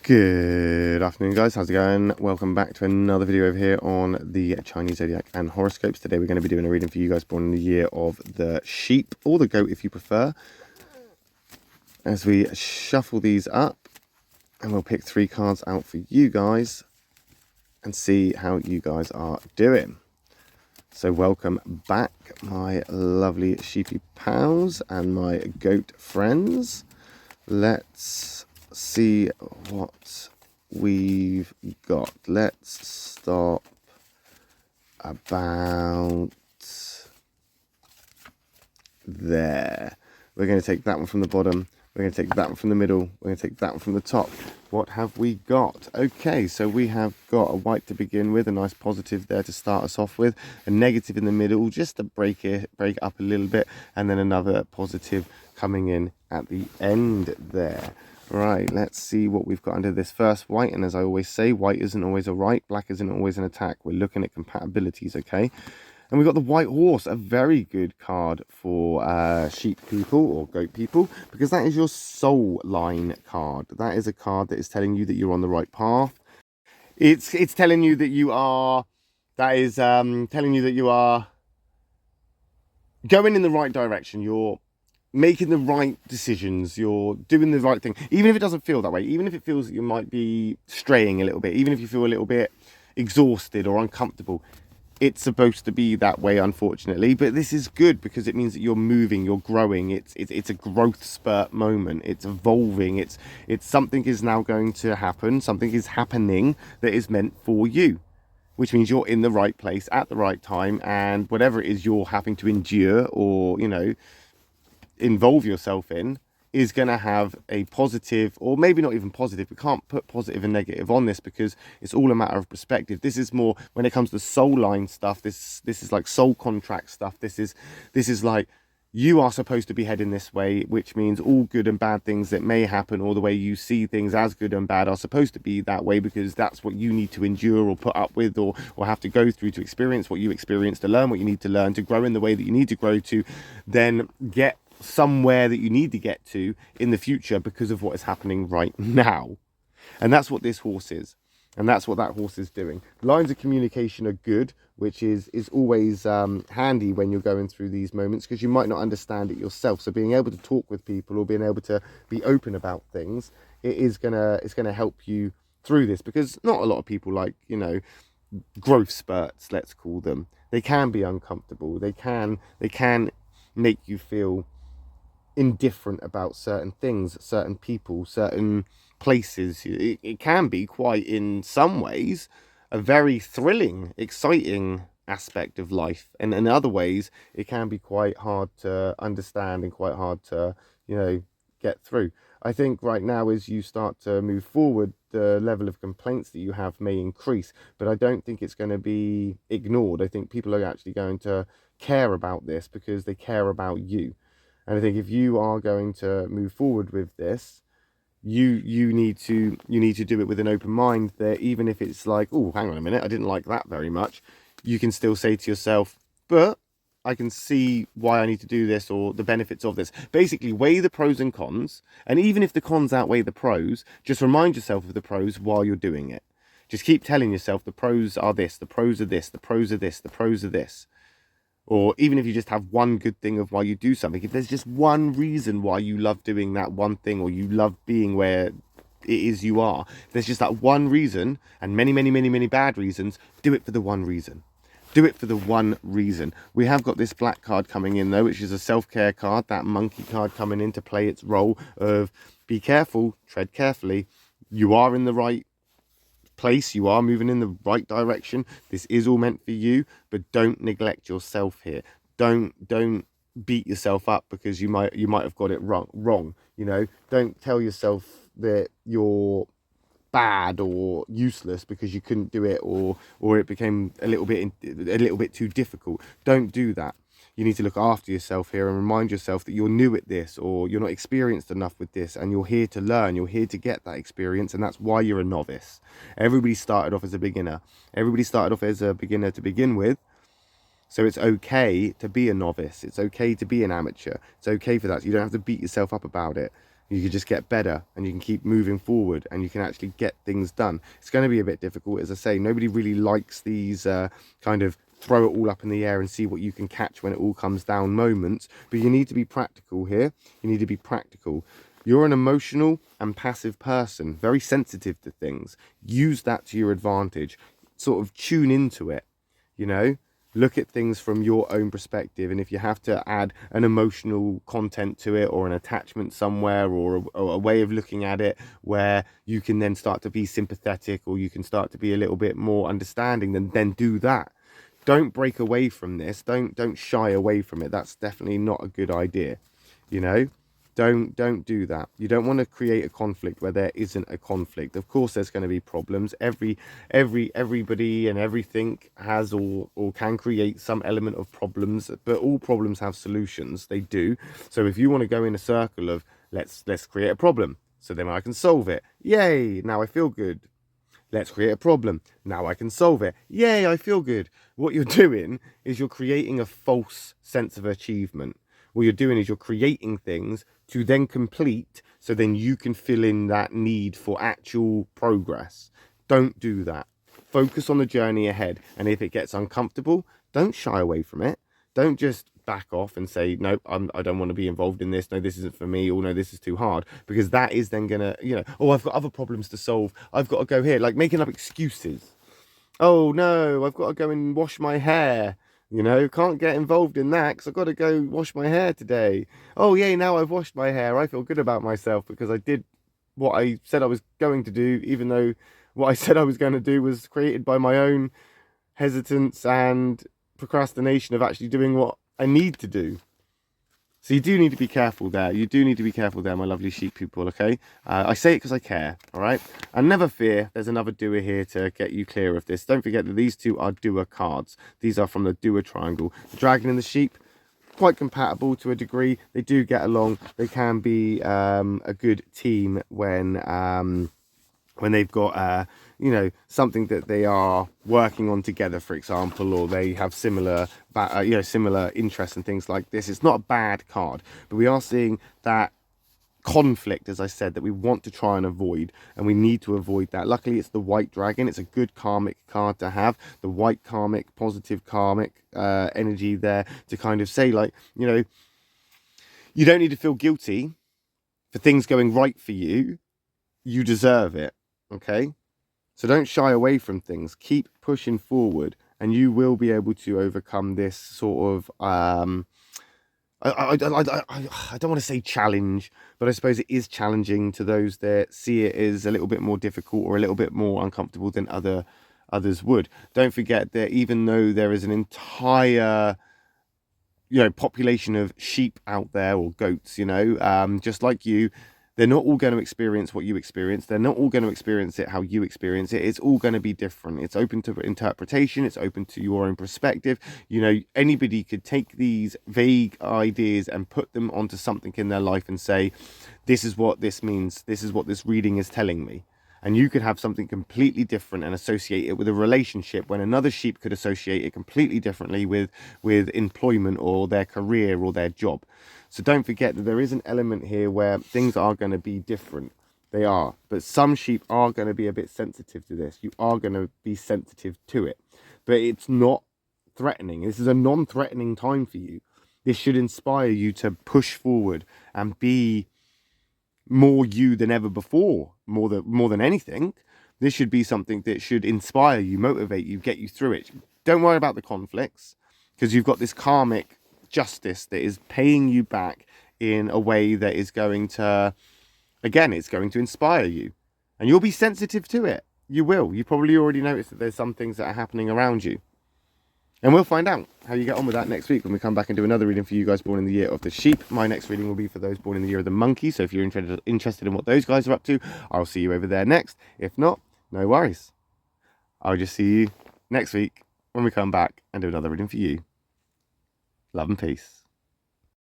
Good afternoon, guys. How's it going? Welcome back to another video over here on the Chinese Zodiac and horoscopes. Today we're going to be doing a reading for you guys born in the year of the sheep, or the goat if you prefer. As we shuffle these up, and we'll pick 3 cards out for you guys and see how you guys are doing. So welcome back, my lovely sheepy pals and my goat friends. Let's see what we've got. Let's start about there. We're going to take that one from the bottom. We're going to take that one from the middle. We're going to take that one from the top. What have we got? Okay, so we have got a white to begin with, a nice positive there to start us off with, a negative in the middle just to break it up a little bit, and then another positive coming in at the end there. Right, let's see what we've got under this first white. And as I always say, white isn't always a right, black isn't always an attack. We're looking at compatibilities, okay? And we've got the white horse, a very good card for sheep people or goat people, because that is your soul line card. That is a card that is telling you that you're on the right path. It's telling you that you are, telling you that you are going in the right direction. You're making the right decisions, you're doing the right thing, even if it doesn't feel that way, even if it feels that you might be straying a little bit, even if you feel a little bit exhausted or uncomfortable. It's supposed to be that way, unfortunately, but this is good because it means that you're moving, you're growing. It's a growth spurt moment. It's evolving. It's something is now going to happen. Something is happening that is meant for you, which means you're in the right place at the right time, and whatever it is you're having to endure or, you know, involve yourself in is going to have a positive, or maybe not even positive. We can't put positive and negative on this because it's all a matter of perspective. This is more when it comes to soul line stuff. This is like soul contract stuff. This is like you are supposed to be heading this way, which means all good and bad things that may happen, or the way you see things as good and bad, are supposed to be that way because that's what you need to endure or put up with, or have to go through to experience what you experience, to learn what you need to learn, to grow in the way that you need to grow, to then get somewhere that you need to get to in the future because of what is happening right now. And that's what this horse is, and that's what that horse is doing. Lines of communication are good, which is always handy when you're going through these moments, because you might not understand it yourself. So being able to talk with people or being able to be open about things, it's gonna help you through this, because not a lot of people like, you know, growth spurts, let's call them. They can be uncomfortable. They can make you feel indifferent about certain things, certain people, certain places. It can be quite, in some ways, a very thrilling, exciting aspect of life, and in other ways it can be quite hard to understand and quite hard to, you know, get through. I think right now, as you start to move forward, the level of complaints that you have may increase, but I don't think it's going to be ignored. I think people are actually going to care about this because they care about you. And I think if you are going to move forward with this, you need to do it with an open mind, that even if it's like, oh, hang on a minute, I didn't like that very much, you can still say to yourself, but I can see why I need to do this, or the benefits of this. Basically, weigh the pros and cons, and even if the cons outweigh the pros, just remind yourself of the pros while you're doing it. Just keep telling yourself the pros are this, the pros are this, the pros are this, the pros are this. Or even if you just have one good thing of why you do something, if there's just one reason why you love doing that one thing, or you love being where it is you are, there's just that one reason, and many bad reasons, do it for the one reason. Do it for the one reason. We have got this black card coming in though, which is a self-care card, that monkey card coming in to play its role of be careful, tread carefully. You are in the right place, you are moving in the right direction. This is all meant for you, but don't neglect yourself here. Don't beat yourself up because you might have got it wrong. You know, don't tell yourself that you're bad or useless because you couldn't do it, or it became a little bit too difficult. Don't do that. You need to look after yourself here and remind yourself that you're new at this, or you're not experienced enough with this, and you're here to learn, you're here to get that experience, and that's why you're a novice. Everybody started off as a beginner. Everybody started off as a beginner to begin with. So it's okay to be a novice. It's okay to be an amateur. It's okay for that. You don't have to beat yourself up about it. You can just get better, and you can keep moving forward, and you can actually get things done. It's going to be a bit difficult, as I say. Nobody really likes these kind of throw it all up in the air and see what you can catch when it all comes down moments. But you need to be practical here. You need to be practical. You're an emotional and passive person, very sensitive to things. Use that to your advantage. Sort of tune into it, you know. Look at things from your own perspective, and if you have to add an emotional content to it, or an attachment somewhere, or a way of looking at it where you can then start to be sympathetic, or you can start to be a little bit more understanding, then do that. Don't break away from this. Don't shy away from it. That's definitely not a good idea, you know. Don't do that. You don't want to create a conflict where there isn't a conflict. Of course there's going to be problems. Everybody and everything has or can create some element of problems, but all problems have solutions. They do. So if you want to go in a circle of let's create a problem so then I can solve it, yay, now I feel good. Let's create a problem, now I can solve it, yay, I feel good. What you're doing is you're creating a false sense of achievement. What you're doing is you're creating things to then complete, so then you can fill in that need for actual progress. Don't do that. Focus on the journey ahead, and if it gets uncomfortable, don't shy away from it. Don't just back off and say, no, I don't want to be involved in this. No, this isn't for me. Or no, this is too hard. Because that is then going to, you know, oh, I've got other problems to solve. I've got to go here. Like making up excuses. Oh, no, I've got to go and wash my hair. You know, can't get involved in that because I've got to go wash my hair today. Oh, yay, now I've washed my hair. I feel good about myself because I did what I said I was going to do, even though what I said I was going to do was created by my own hesitance and procrastination of actually doing what I need to do. So you do need to be careful there. You do need to be careful there, my lovely sheep people, okay? I say it because I care, all right? And never fear, there's another doer here to get you clear of this. Don't forget that these two are doer cards. These are from the doer triangle. The dragon and the sheep, quite compatible to a degree. They do get along. They can be a good team when they've got you know, something that they are working on together, for example, or they have similar you know, similar interests and things like this. It's not a bad card, but we are seeing that conflict, as I said, that we want to try and avoid, and we need to avoid that. Luckily it's the white dragon. It's a good karmic card to have, the white karmic, positive karmic energy there to kind of say, like, you know, you don't need to feel guilty for things going right for you. You deserve it. Okay, so don't shy away from things. Keep pushing forward, and you will be able to overcome this sort of I don't want to say challenge, but I suppose it is challenging to those that see it as a little bit more difficult or a little bit more uncomfortable than others would. Don't forget that even though there is an entire, you know, population of sheep out there, or goats, you know, just like you, they're not all going to experience what you experience. They're not all going to experience it how you experience it. It's all going to be different. It's open to interpretation. It's open to your own perspective. You know, anybody could take these vague ideas and put them onto something in their life and say, this is what this means. This is what this reading is telling me. And you could have something completely different and associate it with a relationship, when another sheep could associate it completely differently with employment or their career or their job. So don't forget that there is an element here where things are going to be different. They are. But some sheep are going to be a bit sensitive to this. You are going to be sensitive to it. But it's not threatening. This is a non-threatening time for you. This should inspire you to push forward and be more you than ever before. More than anything. This should be something that should inspire you, motivate you, get you through it. Don't worry about the conflicts, because you've got this karmic justice that is paying you back in a way that is going to, again, it's going to inspire you, and you'll be sensitive to it. You will. You probably already noticed that there's some things that are happening around you, and we'll find out how you get on with that next week when we come back and do another reading for you guys born in the year of the sheep. My next reading will be for those born in the year of the monkey, so if you're interested in what those guys are up to, I'll see you over there next. If not, no worries. I'll just see you next week when we come back and do another reading for you. Love and peace.